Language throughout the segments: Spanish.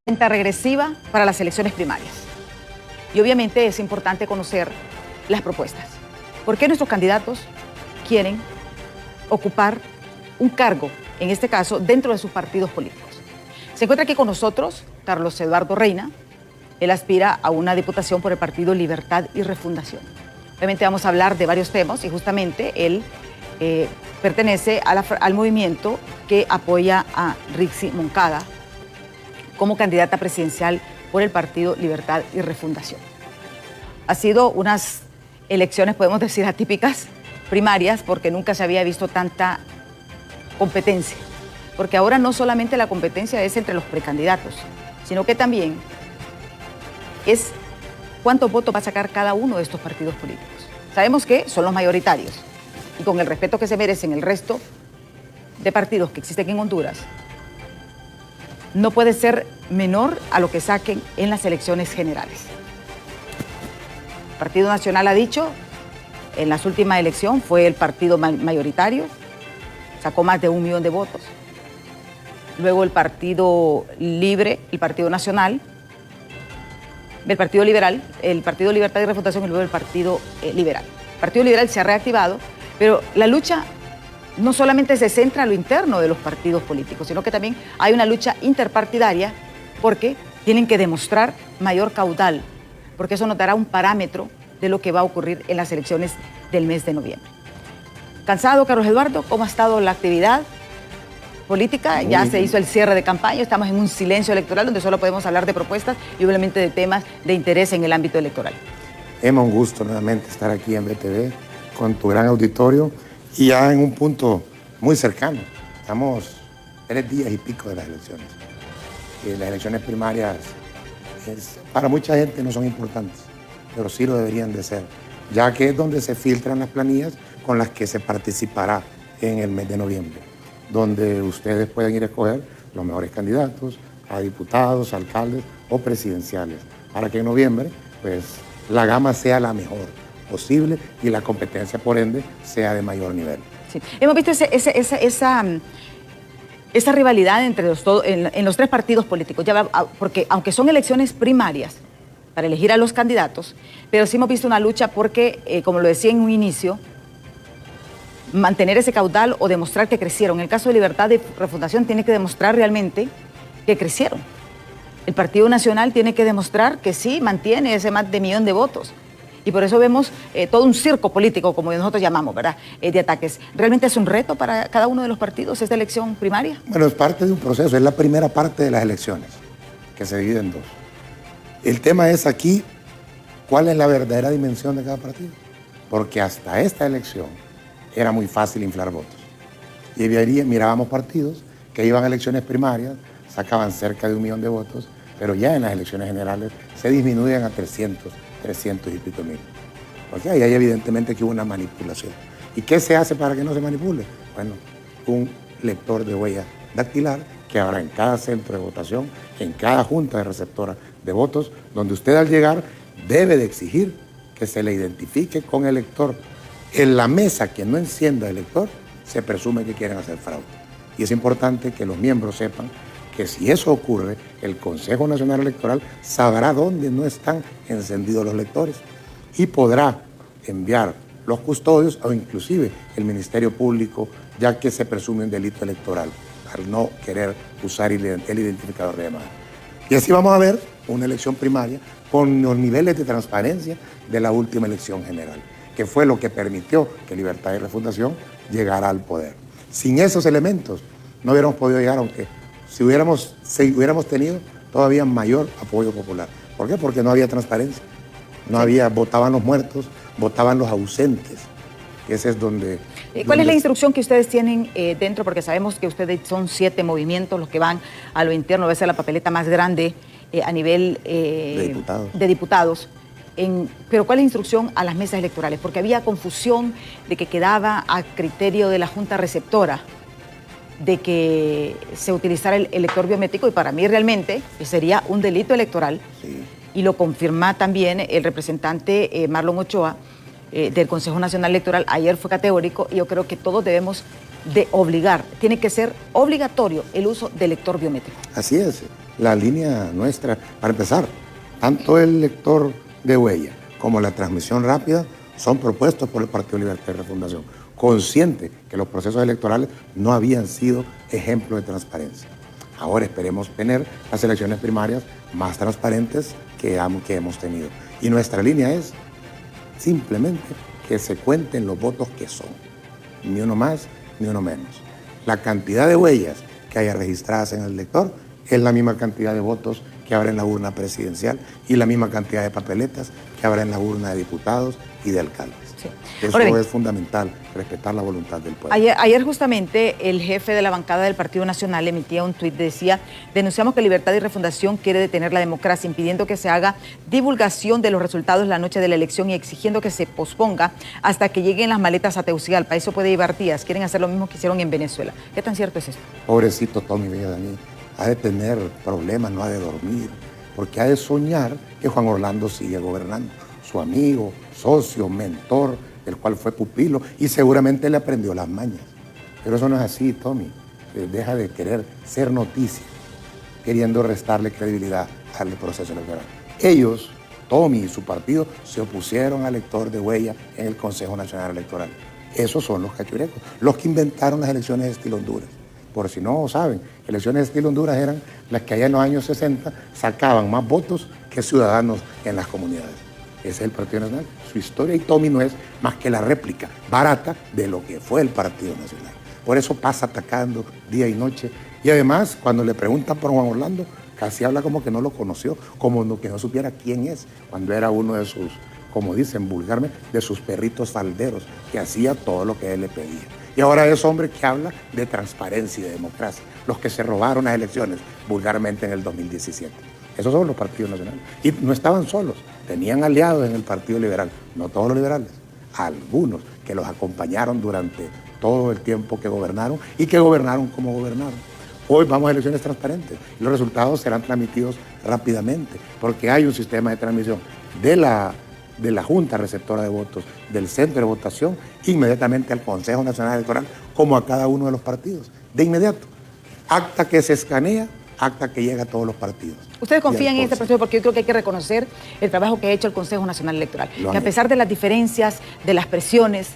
Cuenta regresiva para las elecciones primarias. Y obviamente es importante conocer las propuestas. ¿Por qué nuestros candidatos quieren ocupar un cargo, en este caso, dentro de sus partidos políticos? Se encuentra aquí con nosotros Carlos Eduardo Reina. Él aspira a una diputación por el Partido Libertad y Refundación. Obviamente vamos a hablar de varios temas y justamente él pertenece al movimiento que apoya a Rixi Moncada como candidata presidencial por el Partido Libertad y Refundación. Ha sido unas elecciones, podemos decir, atípicas, primarias, porque nunca se había visto tanta competencia. Porque ahora no solamente la competencia es entre los precandidatos, sino que también es cuántos votos va a sacar cada uno de estos partidos políticos. Sabemos que son los mayoritarios y con el respeto que se merecen el resto de partidos que existen en Honduras, no puede ser menor a lo que saquen en las elecciones generales. El Partido Nacional ha dicho, en las últimas elecciones fue el partido mayoritario, sacó más de 1 millón de votos. Luego el Partido Libre, el Partido Nacional, el Partido Liberal, el Partido Libertad y Refundación y luego el Partido Liberal. El Partido Liberal se ha reactivado, pero la lucha no solamente se centra en lo interno de los partidos políticos, sino que también hay una lucha interpartidaria porque tienen que demostrar mayor caudal, porque eso nos dará un parámetro de lo que va a ocurrir en las elecciones del mes de noviembre. ¿Cansado, Carlos Eduardo? ¿Cómo ha estado la actividad política? Ya se hizo el cierre de campaña, estamos en un silencio electoral donde solo podemos hablar de propuestas y obviamente de temas de interés en el ámbito electoral. Emma, un gusto nuevamente estar aquí en BTV con tu gran auditorio y ya en un punto muy cercano. Estamos 3 días y pico de las elecciones. Las elecciones primarias para mucha gente no son importantes, pero sí lo deberían de ser, ya que es donde se filtran las planillas con las que se participará en el mes de noviembre, donde ustedes pueden ir a escoger los mejores candidatos a diputados, alcaldes o presidenciales, para que en noviembre pues, la gama sea la mejor posible y la competencia, por ende, sea de mayor nivel. Sí. Hemos visto esa rivalidad entre en los 3 partidos políticos, porque aunque son elecciones primarias para elegir a los candidatos, pero sí hemos visto una lucha porque, como lo decía en un inicio, mantener ese caudal o demostrar que crecieron. En el caso de Libertad y Refundación tiene que demostrar realmente que crecieron. El Partido Nacional tiene que demostrar que sí mantiene ese más de 1 millón de votos. Y por eso vemos todo un circo político, como nosotros llamamos, ¿verdad?, de ataques. ¿Realmente es un reto para cada uno de los partidos esta elección primaria? Bueno, es parte de un proceso, es la primera parte de las elecciones, que se divide en 2. El tema es aquí, ¿cuál es la verdadera dimensión de cada partido? Porque hasta esta elección era muy fácil inflar votos. Y mirábamos partidos que iban a elecciones primarias, sacaban cerca de 1 millón de votos, pero ya en las elecciones generales se disminuyen a 300 y pico mil. Porque ahí evidentemente que hubo una manipulación. ¿Y qué se hace para que no se manipule? Bueno, un lector de huella dactilar que habrá en cada centro de votación, en cada junta de receptora de votos, donde usted al llegar debe de exigir que se le identifique con el lector. En la mesa que no encienda el lector, se presume que quieren hacer fraude. Y es importante que los miembros sepan que si eso ocurre, el Consejo Nacional Electoral sabrá dónde no están encendidos los lectores y podrá enviar los custodios o inclusive el Ministerio Público, ya que se presume un delito electoral al no querer usar el identificador de llamada. Y así vamos a ver una elección primaria con los niveles de transparencia de la última elección general, que fue lo que permitió que Libertad y Refundación llegara al poder. Sin esos elementos no hubiéramos podido llegar, aunque si hubiéramos tenido todavía mayor apoyo popular. ¿Por qué? Porque no había transparencia. No había, votaban los muertos, votaban los ausentes. Ese es donde... ¿Cuál es la instrucción que ustedes tienen dentro? Porque sabemos que ustedes son 7 movimientos los que van a lo interno, debe ser la papeleta más grande a nivel de diputados. Pero ¿cuál es la instrucción a las mesas electorales? Porque había confusión de que quedaba a criterio de la Junta Receptora de que se utilizara el lector biométrico y para mí realmente sería un delito electoral. Sí. Y lo confirma también el representante Marlon Ochoa del Consejo Nacional Electoral. Ayer fue categórico y yo creo que todos debemos de obligar, tiene que ser obligatorio el uso del lector biométrico. Así es. la línea nuestra, para empezar, tanto el lector de huella como la transmisión rápida son propuestos por el Partido Libertad y Refundación, consciente que los procesos electorales no habían sido ejemplo de transparencia. Ahora esperemos tener las elecciones primarias más transparentes que hemos tenido. Y nuestra línea es simplemente que se cuenten los votos que son, ni uno más ni uno menos. La cantidad de huellas que haya registradas en el lector es la misma cantidad de votos que habrá en la urna presidencial y la misma cantidad de papeletas que habrá en la urna de diputados y de alcaldes. Sí. Eso es fundamental, respetar la voluntad del pueblo. Ayer justamente el jefe de la bancada del Partido Nacional emitía un tuit, decía: denunciamos que Libertad y Refundación quiere detener la democracia, impidiendo que se haga divulgación de los resultados la noche de la elección y exigiendo que se posponga hasta que lleguen las maletas a Tegucigalpa. Eso puede llevar días. Quieren hacer lo mismo que hicieron en Venezuela. ¿Qué tan cierto es esto? Pobrecito Tommy Villadani, ha de tener problemas, no ha de dormir, porque ha de soñar que Juan Orlando sigue gobernando. Su amigo, socio, mentor, el cual fue pupilo, y seguramente le aprendió las mañas. Pero eso no es así, Tommy. Deja de querer ser noticia, queriendo restarle credibilidad al proceso electoral. Ellos, Tommy y su partido, se opusieron al lector de huella en el Consejo Nacional Electoral. Esos son los cachurecos, los que inventaron las elecciones de estilo Honduras. Por si no saben, elecciones de estilo Honduras eran las que allá en los años 60 sacaban más votos que ciudadanos en las comunidades. Ese es el Partido Nacional, su historia, y Tommy no es más que la réplica barata de lo que fue el Partido Nacional. Por eso pasa atacando día y noche. Y además, cuando le preguntan por Juan Orlando, casi habla como que no lo conoció, como que no supiera quién es, cuando era uno de sus, como dicen vulgarmente, de sus perritos falderos, que hacía todo lo que él le pedía. Y ahora es hombre que habla de transparencia y de democracia, los que se robaron las elecciones vulgarmente en el 2017. Esos son los partidos nacionales. Y no estaban solos, tenían aliados en el Partido Liberal, no todos los liberales, algunos que los acompañaron durante todo el tiempo que gobernaron y que gobernaron como gobernaron. Hoy vamos a elecciones transparentes y los resultados serán transmitidos rápidamente, porque hay un sistema de transmisión de la Junta Receptora de Votos, del centro de votación, inmediatamente al Consejo Nacional Electoral, como a cada uno de los partidos, de inmediato. Acta que se escanea, acta que llega a todos los partidos. ¿Ustedes confían en este proceso? Porque yo creo que hay que reconocer el trabajo que ha hecho el Consejo Nacional Electoral, que a pesar de las diferencias, de las presiones,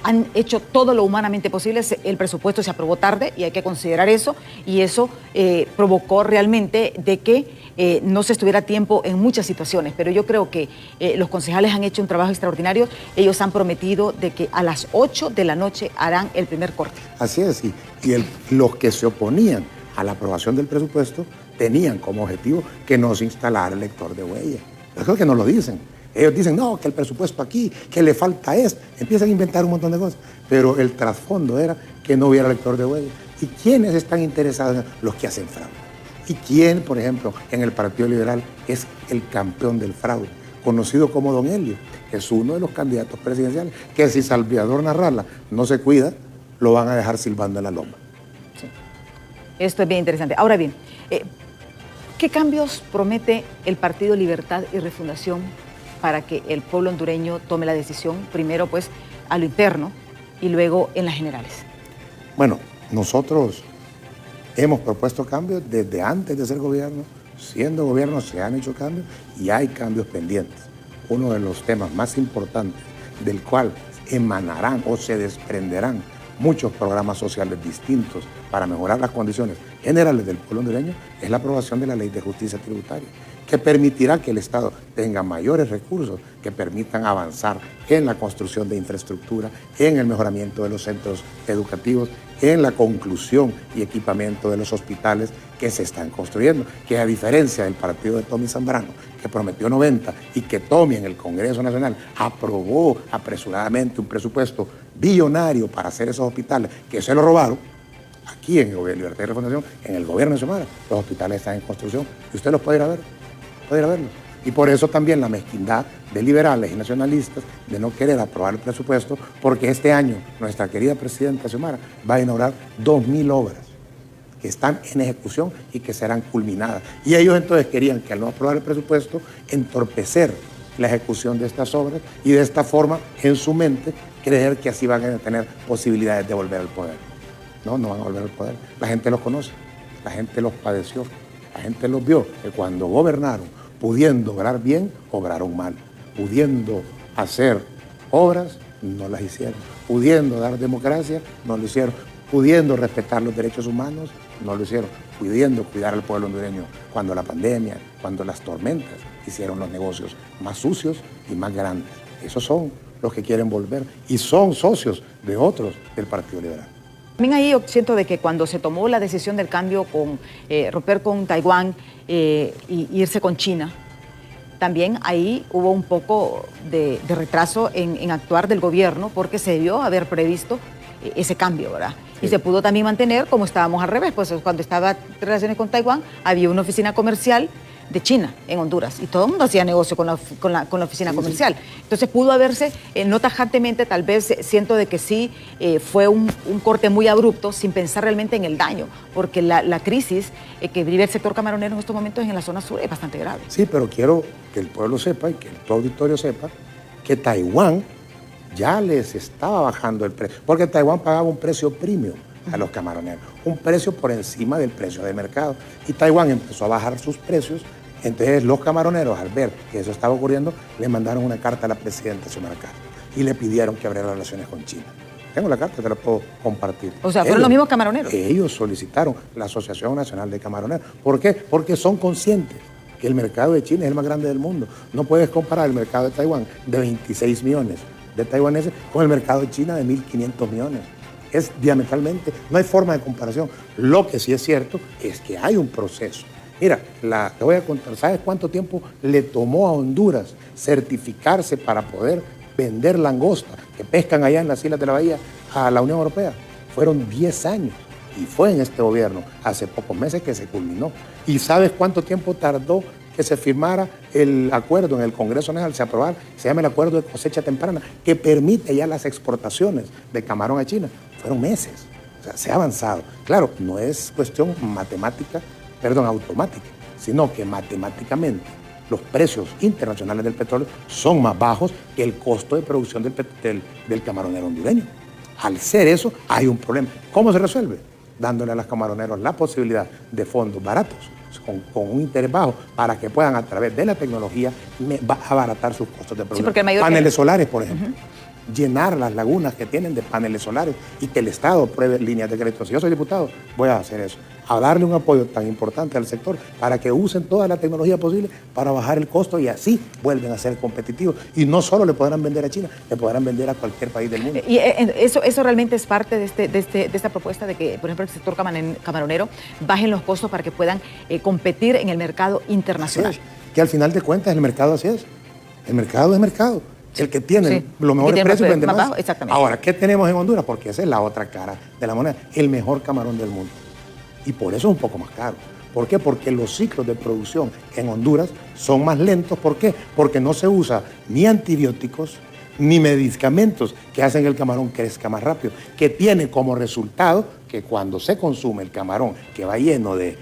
han hecho todo lo humanamente posible. El presupuesto se aprobó tarde y hay que considerar eso, y eso provocó realmente de que no se estuviera a tiempo en muchas situaciones, pero yo creo que los concejales han hecho un trabajo extraordinario. Ellos han prometido de que a las 8 de la noche harán el primer corte. Así es, y los que se oponían a la aprobación del presupuesto tenían como objetivo que no se instalara el lector de huella. Yo creo que no lo dicen. Ellos dicen, no, que el presupuesto aquí, que le falta esto. Empiezan a inventar un montón de cosas. Pero el trasfondo era que no hubiera lector de huella. ¿Y quiénes están interesados? Los que hacen fraude. ¿Y quién, por ejemplo, en el Partido Liberal es el campeón del fraude? Conocido como Don Helio, que es uno de los candidatos presidenciales, que si Salvador Narrala no se cuida, lo van a dejar silbando en la loma. Sí. Esto es bien interesante. Ahora bien, ¿qué cambios promete el Partido Libertad y Refundación para que el pueblo hondureño tome la decisión, primero pues a lo interno y luego en las generales? Bueno, nosotros hemos propuesto cambios desde antes de ser gobierno. Siendo gobierno se han hecho cambios y hay cambios pendientes. Uno de los temas más importantes del cual emanarán o se desprenderán muchos programas sociales distintos para mejorar las condiciones generales del pueblo hondureño es la aprobación de la Ley de Justicia Tributaria, que permitirá que el Estado tenga mayores recursos que permitan avanzar en la construcción de infraestructura, en el mejoramiento de los centros educativos, en la conclusión y equipamiento de los hospitales que se están construyendo, que a diferencia del partido de Tommy Zambrano, que prometió 90 y que Tommy en el Congreso Nacional aprobó apresuradamente un presupuesto billonario para hacer esos hospitales que se lo robaron, aquí en el Libertad y Refundación, en el gobierno de Xiomara, los hospitales están en construcción y usted los puede ir a ver, puede ir a verlos. Y por eso también la mezquindad de liberales y nacionalistas de no querer aprobar el presupuesto, porque este año nuestra querida presidenta Xiomara va a inaugurar 2.000 obras que están en ejecución y que serán culminadas. Y ellos entonces querían que al no aprobar el presupuesto, entorpecer la ejecución de estas obras y de esta forma, en su mente, creer que así van a tener posibilidades de volver al poder. No, no van a volver al poder. La gente los conoce, la gente los padeció. La gente los vio que cuando gobernaron, pudiendo obrar bien, obraron mal. Pudiendo hacer obras, no las hicieron. Pudiendo dar democracia, no lo hicieron. Pudiendo respetar los derechos humanos, no lo hicieron. Pudiendo cuidar al pueblo hondureño cuando la pandemia, cuando las tormentas hicieron los negocios más sucios y más grandes. Esos son los que quieren volver y son socios de otros del Partido Liberal. También ahí yo siento de que cuando se tomó la decisión del cambio con romper con Taiwán y irse con China, también ahí hubo un poco de retraso en actuar del gobierno porque se debió haber previsto ese cambio, ¿verdad? Sí. Y se pudo también mantener como estábamos al revés, pues cuando estaba relaciones con Taiwán había una oficina comercial de China en Honduras y todo el mundo hacía negocio con la oficina comercial. Entonces pudo haberse, no tajantemente, tal vez siento de que sí fue un corte muy abrupto sin pensar realmente en el daño, porque la crisis que vive el sector camaronero en estos momentos en la zona sur es bastante grave. Sí, pero quiero que el pueblo sepa y que tu auditorio sepa que Taiwán ya les estaba bajando el precio, porque Taiwán pagaba un precio premium a los camaroneros, un precio por encima del precio de mercado. Y Taiwán empezó a bajar sus precios, entonces los camaroneros, al ver que eso estaba ocurriendo, le mandaron una carta a la presidenta Xiomara Castro y le pidieron que abriera relaciones con China. Tengo la carta, te la puedo compartir. O sea, fueron los mismos camaroneros. Ellos solicitaron la Asociación Nacional de Camaroneros. ¿Por qué? Porque son conscientes que el mercado de China es el más grande del mundo. No puedes comparar el mercado de Taiwán de 26 millones de taiwaneses con el mercado de China de 1.500 millones. Es diametralmente, no hay forma de comparación. Lo que sí es cierto es que hay un proceso. Mira, te voy a contar, ¿sabes cuánto tiempo le tomó a Honduras certificarse para poder vender langosta que pescan allá en las islas de la bahía a la Unión Europea? Fueron 10 años y fue en este gobierno, hace pocos meses que se culminó. ¿Y sabes cuánto tiempo tardó que se firmara el acuerdo en el Congreso Nacional, se aprobara, se llama el Acuerdo de Cosecha Temprana, que permite ya las exportaciones de camarón a China? Fueron meses, o sea, se ha avanzado. Claro, no es cuestión automática, sino que matemáticamente los precios internacionales del petróleo son más bajos que el costo de producción del camaronero hondureño. Al ser eso, hay un problema. ¿Cómo se resuelve? Dándole a los camaroneros la posibilidad de fondos baratos, con un interés bajo, para que puedan a través de la tecnología abaratar sus costos de producción. Sí, paneles solares, por ejemplo. Llenar las lagunas que tienen de paneles solares y que el Estado apruebe líneas de crédito. Si yo soy diputado, voy a hacer eso, a darle un apoyo tan importante al sector para que usen toda la tecnología posible para bajar el costo y así vuelven a ser competitivos. Y no solo le podrán vender a China, le podrán vender a cualquier país del mundo. Y eso realmente es parte de esta propuesta de que, por ejemplo, el sector camaronero bajen los costos para que puedan competir en el mercado internacional. Sí, que al final de cuentas el mercado así es. El mercado es mercado. El que tiene los mejores precios vende más. Exactamente. Ahora, ¿qué tenemos en Honduras? Porque esa es la otra cara de la moneda. El mejor camarón del mundo. Y por eso es un poco más caro. ¿Por qué? Porque los ciclos de producción en Honduras son más lentos. ¿Por qué? Porque no se usa ni antibióticos ni medicamentos que hacen que el camarón crezca más rápido. Que tiene como resultado que cuando se consume el camarón que va lleno de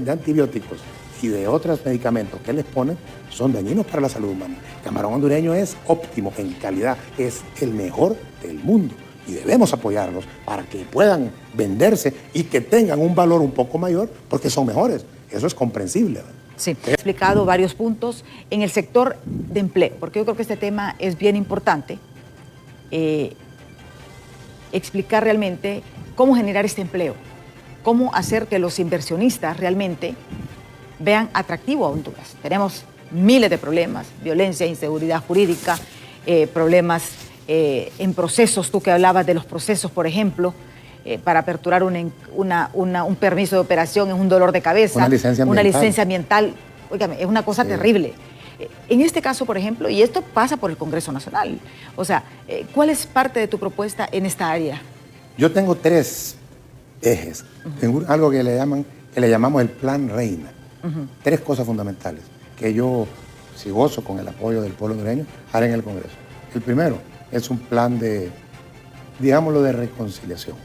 antibióticos y de otros medicamentos que les ponen, son dañinos para la salud humana. El camarón hondureño es óptimo en calidad, es el mejor del mundo y debemos apoyarlos para que puedan venderse y que tengan un valor un poco mayor porque son mejores. Eso es comprensible, ¿verdad? Sí, he explicado varios puntos en el sector de empleo, porque yo creo que este tema es bien importante. Explicar realmente cómo generar este empleo, cómo hacer que los inversionistas realmente vean atractivo a Honduras. Tenemos miles de problemas, violencia, inseguridad jurídica, problemas en procesos, tú que hablabas de los procesos, por ejemplo, para aperturar un permiso de operación es un dolor de cabeza, una licencia ambiental, óigame, es una cosa terrible. En este caso, por ejemplo, y esto pasa por el Congreso Nacional, o sea, ¿cuál es parte de tu propuesta en esta área? Yo tengo 3 ejes, tengo algo que le llamamos el Plan Reina. 3 cosas fundamentales que yo, si gozo con el apoyo del pueblo hondureño, haré en el Congreso. El primero es un plan de reconciliación.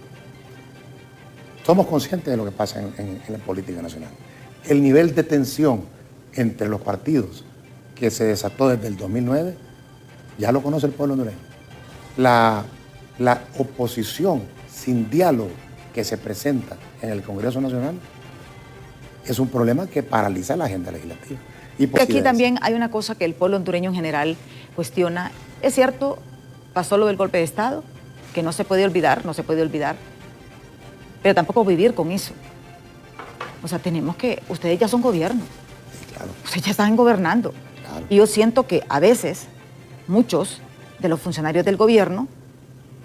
Somos conscientes de lo que pasa en la política nacional. El nivel de tensión entre los partidos que se desató desde el 2009, ya lo conoce el pueblo hondureño. La oposición sin diálogo que se presenta en el Congreso Nacional es un problema que paraliza la agenda legislativa. Y aquí también hay una cosa que el pueblo hondureño en general cuestiona. Es cierto, pasó lo del golpe de Estado, que no se puede olvidar, pero tampoco vivir con eso. O sea, ustedes ya son gobierno, sí, claro. Ustedes ya están gobernando. Claro. Y yo siento que a veces muchos de los funcionarios del gobierno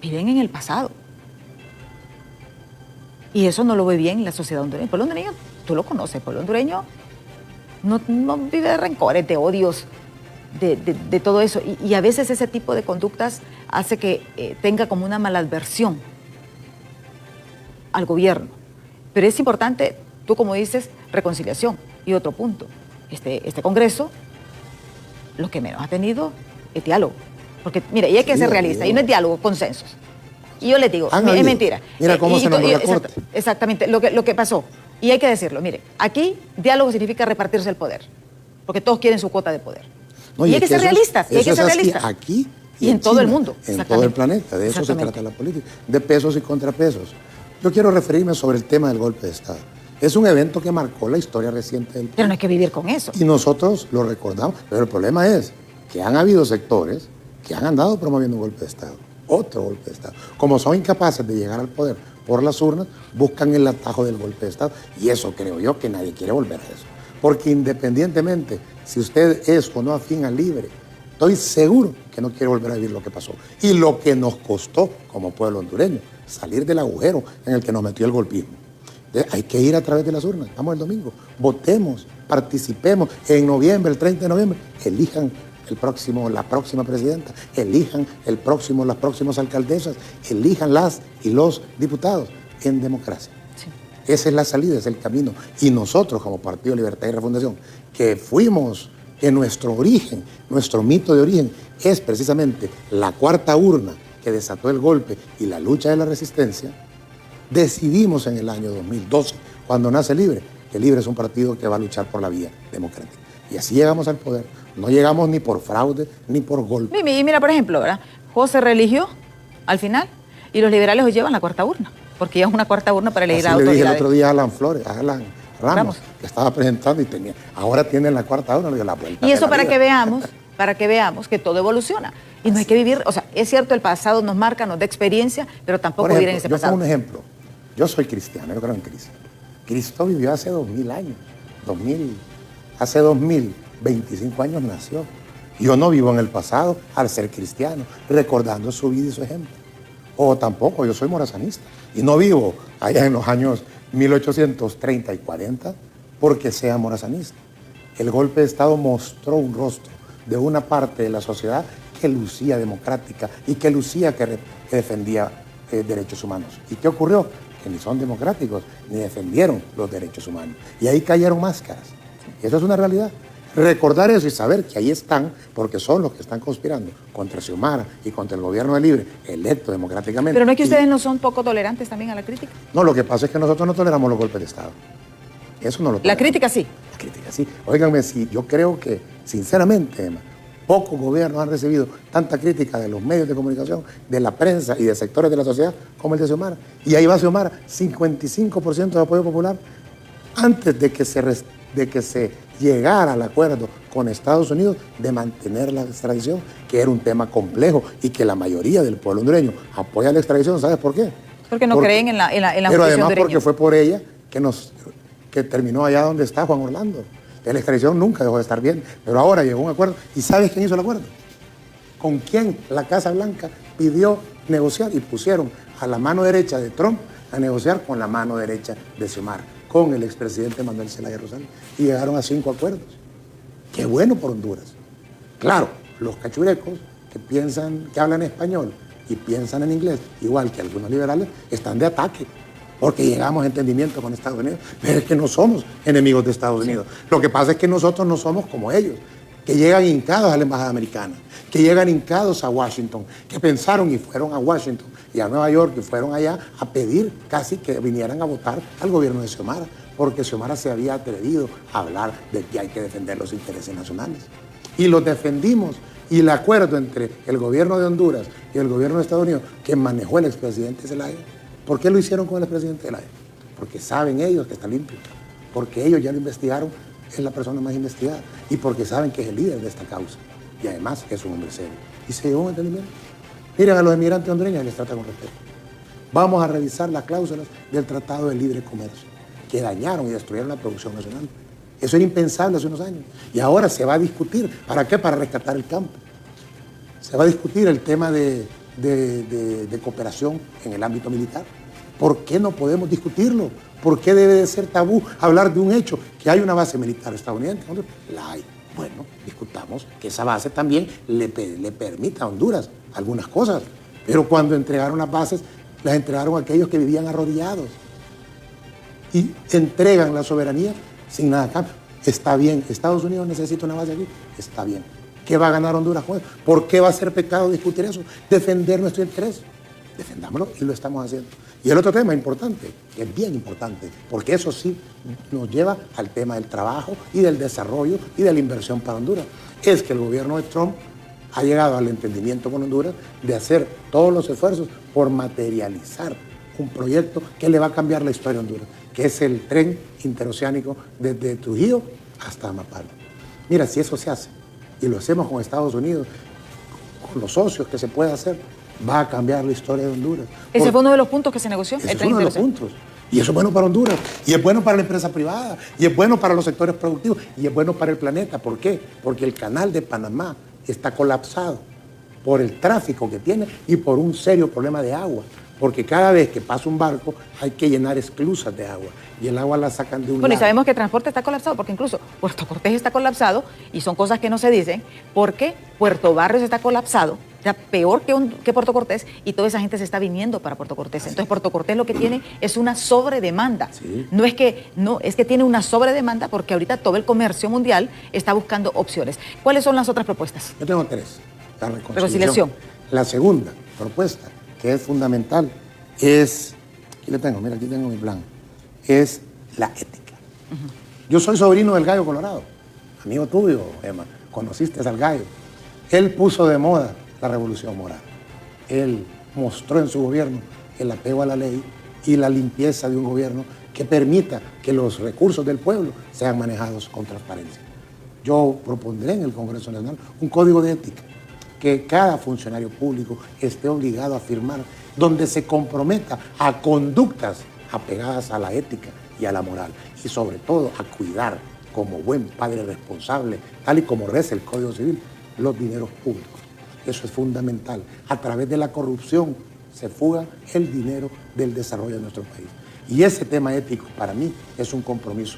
viven en el pasado. Y eso no lo ve bien la sociedad hondureña. El pueblo hondureño, tú lo conoces, el pueblo hondureño no vive de rencores, de odios, de todo eso. Y a veces ese tipo de conductas hace que tenga como una maladversión al gobierno. Pero es importante, tú como dices, reconciliación. Y otro punto, este Congreso lo que menos ha tenido es diálogo. Porque, mira, y hay que ser realista, y no es diálogo, consensos. Y yo les digo, es mentira. Mira cómo se nombró la Corte. Exactamente, lo que pasó. Y hay que decirlo, mire, aquí diálogo significa repartirse el poder, porque todos quieren su cuota de poder. No, y hay que ser realistas, Aquí y en todo el mundo. En todo el planeta, de eso se trata la política, de pesos y contrapesos. Yo quiero referirme sobre el tema del golpe de Estado. Es un evento que marcó la historia reciente del país. Pero no hay que vivir con eso. Y nosotros lo recordamos, pero el problema es que han habido sectores que han andado promoviendo un golpe de Estado, otro golpe de Estado. Como son incapaces de llegar al poder por las urnas, buscan el atajo del golpe de Estado. Y eso creo yo que nadie quiere volver a eso. Porque independientemente si usted es o no afín al Libre, estoy seguro que no quiere volver a vivir lo que pasó. Y lo que nos costó como pueblo hondureño, salir del agujero en el que nos metió el golpismo. Hay que ir a través de las urnas. Vamos el domingo. Votemos, participemos. En noviembre, el 30 de noviembre, elijan la próxima presidenta, elijan las próximas alcaldesas, elijan las y los diputados en democracia. Sí. Esa es la salida, es el camino. Y nosotros como Partido Libertad y Refundación, que fuimos en nuestro origen, nuestro mito de origen, es precisamente la cuarta urna que desató el golpe y la lucha de la resistencia, decidimos en el año 2012, cuando nace Libre, que Libre es un partido que va a luchar por la vía democrática. Y así llegamos al poder. No llegamos ni por fraude, ni por golpe. Y mira, por ejemplo, ¿verdad? José reeligió al final y los liberales hoy llevan la cuarta urna, porque ya es una cuarta urna para elegir a autoridades. Le dije el otro día a Alan Ramos, que estaba presentando y ahora tienen la cuarta urna, le dio la vuelta. Y eso para que veamos que todo evoluciona. Y no hay que vivir, o sea, es cierto, el pasado nos marca, nos da experiencia, pero tampoco vivir en ese pasado. Yo pongo un ejemplo. Yo soy cristiano, yo creo en Cristo. Cristo vivió hace 2000 años. Hace 2025 años nació. Yo no vivo en el pasado al ser cristiano, recordando su vida y su ejemplo. O tampoco, yo soy morazanista. Y no vivo allá en los años 1830 y 40 porque sea morazanista. El golpe de Estado mostró un rostro de una parte de la sociedad que lucía democrática y que lucía que defendía derechos humanos. ¿Y qué ocurrió? Que ni son democráticos, ni defendieron los derechos humanos. Y ahí cayeron máscaras. Y eso es una realidad. Recordar eso y saber que ahí están, porque son los que están conspirando contra Xiomara y contra el gobierno de Libre, electo democráticamente. Pero no es que ustedes no son poco tolerantes también a la crítica. No, lo que pasa es que nosotros no toleramos los golpes de Estado. Eso no lo toleramos. La crítica sí. La crítica sí. Óiganme, sí, yo creo que, sinceramente, Emma, pocos gobiernos han recibido tanta crítica de los medios de comunicación, de la prensa y de sectores de la sociedad como el de Xiomara. Y ahí va Xiomara, 55% de apoyo popular, antes de que se llegara al acuerdo con Estados Unidos de mantener la extradición, que era un tema complejo y que la mayoría del pueblo hondureño apoya la extradición. ¿Sabes por qué? Porque no creen en la justicia pero además hondureña. Porque fue por ella que terminó allá donde está Juan Orlando. La extradición nunca dejó de estar bien, pero ahora llegó un acuerdo. ¿Y sabes quién hizo el acuerdo? ¿Con quién la Casa Blanca pidió negociar? Y pusieron a la mano derecha de Trump a negociar con la mano derecha de Xiomara, con el expresidente Manuel Zelaya Rosales. Y llegaron a 5 acuerdos. Qué bueno por Honduras. Claro, los cachurecos que hablan español y piensan en inglés, igual que algunos liberales, están de ataque. Porque llegamos a entendimiento con Estados Unidos. Pero es que no somos enemigos de Estados Unidos. Lo que pasa es que nosotros no somos como ellos, que llegan hincados a la embajada americana, que llegan hincados a Washington, que pensaron y fueron a Washington y a Nueva York y fueron allá a pedir casi que vinieran a votar al gobierno de Xiomara, porque Xiomara se había atrevido a hablar de que hay que defender los intereses nacionales. Y los defendimos. Y el acuerdo entre el gobierno de Honduras y el gobierno de Estados Unidos, que manejó el expresidente Zelaya, ¿por qué lo hicieron con el expresidente Zelaya? Porque saben ellos que está limpio. porque ellos ya lo investigaron, es la persona más investigada, y porque saben que es el líder de esta causa, y además es un hombre serio. Y se llegó a un entendimiento. Miren a los emigrantes hondureños y les trata con respeto. Vamos a revisar las cláusulas del Tratado de Libre Comercio, que dañaron y destruyeron la producción nacional. Eso era impensable hace unos años. Y ahora se va a discutir. ¿Para qué? Para rescatar el campo. Se va a discutir el tema de cooperación en el ámbito militar. ¿Por qué no podemos discutirlo? ¿Por qué debe de ser tabú hablar de un hecho? Que hay una base militar estadounidense. La hay. Bueno, discutamos que esa base también le permita a Honduras algunas cosas. Pero cuando entregaron las bases, las entregaron a aquellos que vivían arrodillados. Y entregan la soberanía sin nada a cambio. Está bien. Estados Unidos necesita una base aquí. Está bien. ¿Qué va a ganar Honduras con eso? ¿Por qué va a ser pecado discutir eso? Defender nuestro interés. Defendámoslo y lo estamos haciendo. Y el otro tema importante, que es bien importante, porque eso sí nos lleva al tema del trabajo y del desarrollo y de la inversión para Honduras, es que el gobierno de Trump ha llegado al entendimiento con Honduras de hacer todos los esfuerzos por materializar un proyecto que le va a cambiar la historia de Honduras, que es el tren interoceánico desde Trujillo hasta Amapalo. Mira, si eso se hace, y lo hacemos con Estados Unidos, con los socios que se puede hacer, va a cambiar la historia de Honduras. ¿Ese fue uno de los puntos que se negoció? Ese fue uno de los puntos. Y eso es bueno para Honduras, y es bueno para la empresa privada, y es bueno para los sectores productivos, y es bueno para el planeta. ¿Por qué? Porque el canal de Panamá está colapsado por el tráfico que tiene y por un serio problema de agua. Porque cada vez que pasa un barco hay que llenar esclusas de agua y el agua la sacan de un Bueno, lado. y sabemos que el transporte está colapsado porque incluso Puerto Cortés está colapsado y son cosas que no se dicen porque Puerto Barrios está colapsado, ya peor que Puerto Cortés, y toda esa gente se está viniendo para Puerto Cortés. Entonces Puerto Cortés lo que tiene es una sobredemanda. Sí. Es que tiene una sobredemanda porque ahorita todo el comercio mundial está buscando opciones. ¿Cuáles son las otras propuestas? Yo tengo tres. La reconciliación. La segunda propuesta, que es fundamental, es, aquí le tengo, mira, aquí tengo mi plan, es la ética. Yo soy sobrino del Gallo Colorado, amigo tuyo, Emma, conociste al Gallo. Él puso de moda la revolución moral. Él mostró en su gobierno el apego a la ley y la limpieza de un gobierno que permita que los recursos del pueblo sean manejados con transparencia. Yo propondré en el Congreso Nacional un código de ética que cada funcionario público esté obligado a firmar, donde se comprometa a conductas apegadas a la ética y a la moral, y sobre todo a cuidar como buen padre responsable, tal y como reza el Código Civil, los dineros públicos. Eso es fundamental. A través de la corrupción se fuga el dinero del desarrollo de nuestro país. Y ese tema ético para mí es un compromiso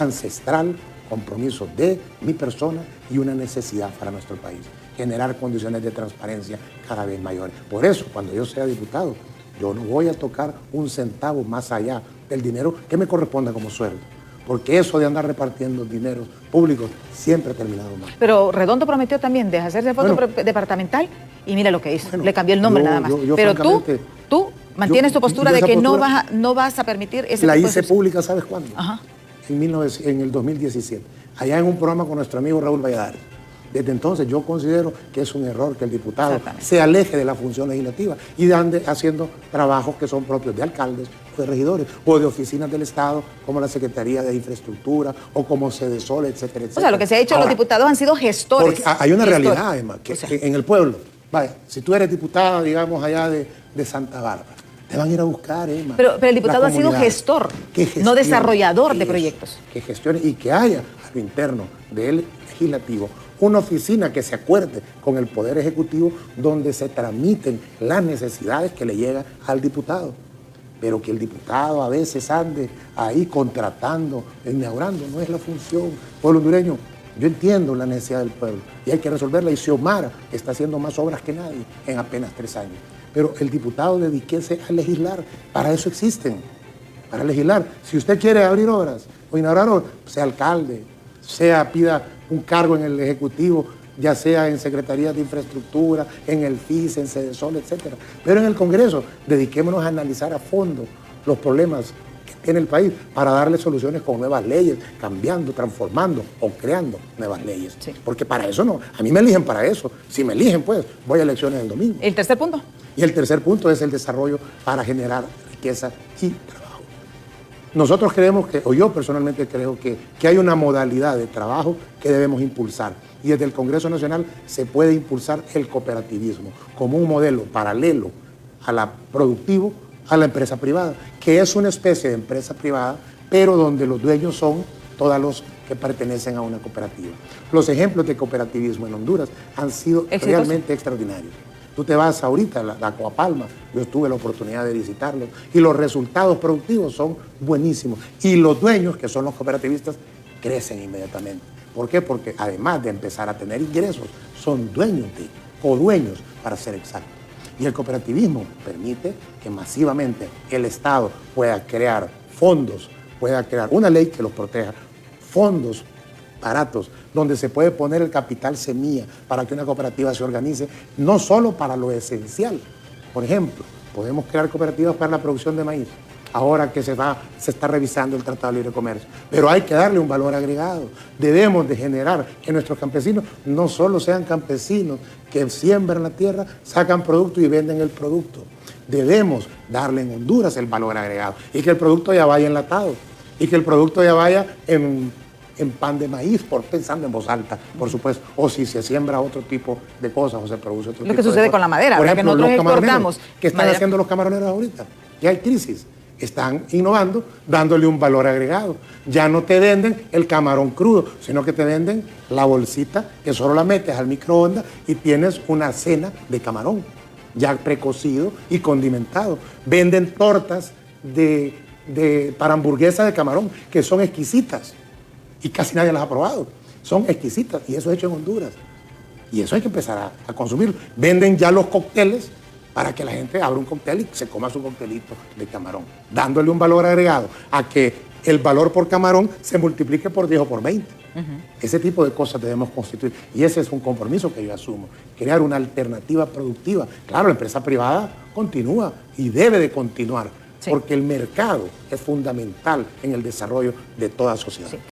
ancestral, compromiso de mi persona y una necesidad para nuestro país. Generar condiciones de transparencia cada vez mayores. Por eso, cuando yo sea diputado, yo no voy a tocar un centavo más allá del dinero que me corresponda como sueldo. Porque eso de andar repartiendo dineros públicos siempre ha terminado mal. Pero Redondo prometió también de hacerse foto departamental y mira lo que hizo. Le cambió el nombre nada más. Pero tú mantienes tu postura de que no vas a permitir ese... La hice pública, ¿sabes cuándo? Ajá. En el 2017. Allá en un programa con nuestro amigo Raúl Valladares. Desde entonces yo considero que es un error que el diputado se aleje de la función legislativa y ande haciendo trabajos que son propios de alcaldes, de regidores o de oficinas del Estado, como la Secretaría de Infraestructura o como Sedesol, etcétera, etcétera. O sea, lo que se ha hecho, los diputados han sido gestores. Porque hay una realidad, Emma, que en el pueblo, vaya, si tú eres diputada, digamos, allá de Santa Bárbara, te van a ir a buscar, Emma. Pero el diputado ha sido gestor, no desarrollador de proyectos. Que gestione y que haya a lo interno del legislativo una oficina que se acuerde con el Poder Ejecutivo donde se tramiten las necesidades que le llegan al diputado. Pero que el diputado a veces ande ahí contratando, inaugurando, no es la función. Pueblo hondureño, yo entiendo la necesidad del pueblo y hay que resolverla. Y Xiomara está haciendo más obras que nadie en apenas 3 años. Pero el diputado dedíquese a legislar, para eso existen, para legislar. Si usted quiere abrir obras o inaugurar obras, sea alcalde, pida un cargo en el Ejecutivo, ya sea en Secretaría de Infraestructura, en el FIS, en Sedesol, etc. Pero en el Congreso, dediquémonos a analizar a fondo los problemas que tiene el país para darle soluciones con nuevas leyes, cambiando, transformando o creando nuevas leyes. Sí. Porque para eso no, a mí me eligen para eso. Si me eligen, pues, voy a elecciones el domingo. ¿El tercer punto? Y el tercer punto es el desarrollo para generar riqueza y trabajo. Nosotros creemos que, o yo personalmente creo que hay una modalidad de trabajo que debemos impulsar. Y desde el Congreso Nacional se puede impulsar el cooperativismo como un modelo paralelo a la productivo, a la empresa privada, que es una especie de empresa privada, pero donde los dueños son todos los que pertenecen a una cooperativa. Los ejemplos de cooperativismo en Honduras han sido realmente extraordinarios. Tú te vas ahorita a Coapalma, yo tuve la oportunidad de visitarlos, y los resultados productivos son buenísimos. Y los dueños, que son los cooperativistas, crecen inmediatamente. ¿Por qué? Porque además de empezar a tener ingresos, son dueños codueños para ser exactos. Y el cooperativismo permite que masivamente el Estado pueda crear fondos, pueda crear una ley que los proteja, fondos baratos, donde se puede poner el capital semilla para que una cooperativa se organice, no solo para lo esencial. Por ejemplo, podemos crear cooperativas para la producción de maíz, ahora que se está revisando el Tratado de Libre Comercio, pero hay que darle un valor agregado. Debemos de generar que nuestros campesinos no solo sean campesinos que siembran la tierra, sacan producto y venden el producto. Debemos darle en Honduras el valor agregado y que el producto ya vaya enlatado y que el producto ya vaya en pan de maíz, pensando en voz alta, por supuesto, o si se siembra otro tipo de cosas o se produce otro tipo de cosas. Lo que sucede con la madera, por ejemplo, que nosotros los exportamos. ¿Qué están haciendo los camaroneros ahorita? Ya hay crisis. Están innovando, dándole un valor agregado. Ya no te venden el camarón crudo, sino que te venden la bolsita que solo la metes al microondas y tienes una cena de camarón, ya precocido y condimentado. Venden tortas para hamburguesa de camarón, que son exquisitas. Y casi nadie las ha probado. Son exquisitas y eso es hecho en Honduras. Y eso hay que empezar a consumir. Venden ya los cócteles para que la gente abra un cóctel y se coma su coctelito de camarón, dándole un valor agregado a que el valor por camarón se multiplique por 10 o por 20. Ese tipo de cosas debemos constituir. Y ese es un compromiso que yo asumo, crear una alternativa productiva. Claro, la empresa privada continúa y debe de continuar, porque el mercado es fundamental en el desarrollo de toda sociedad.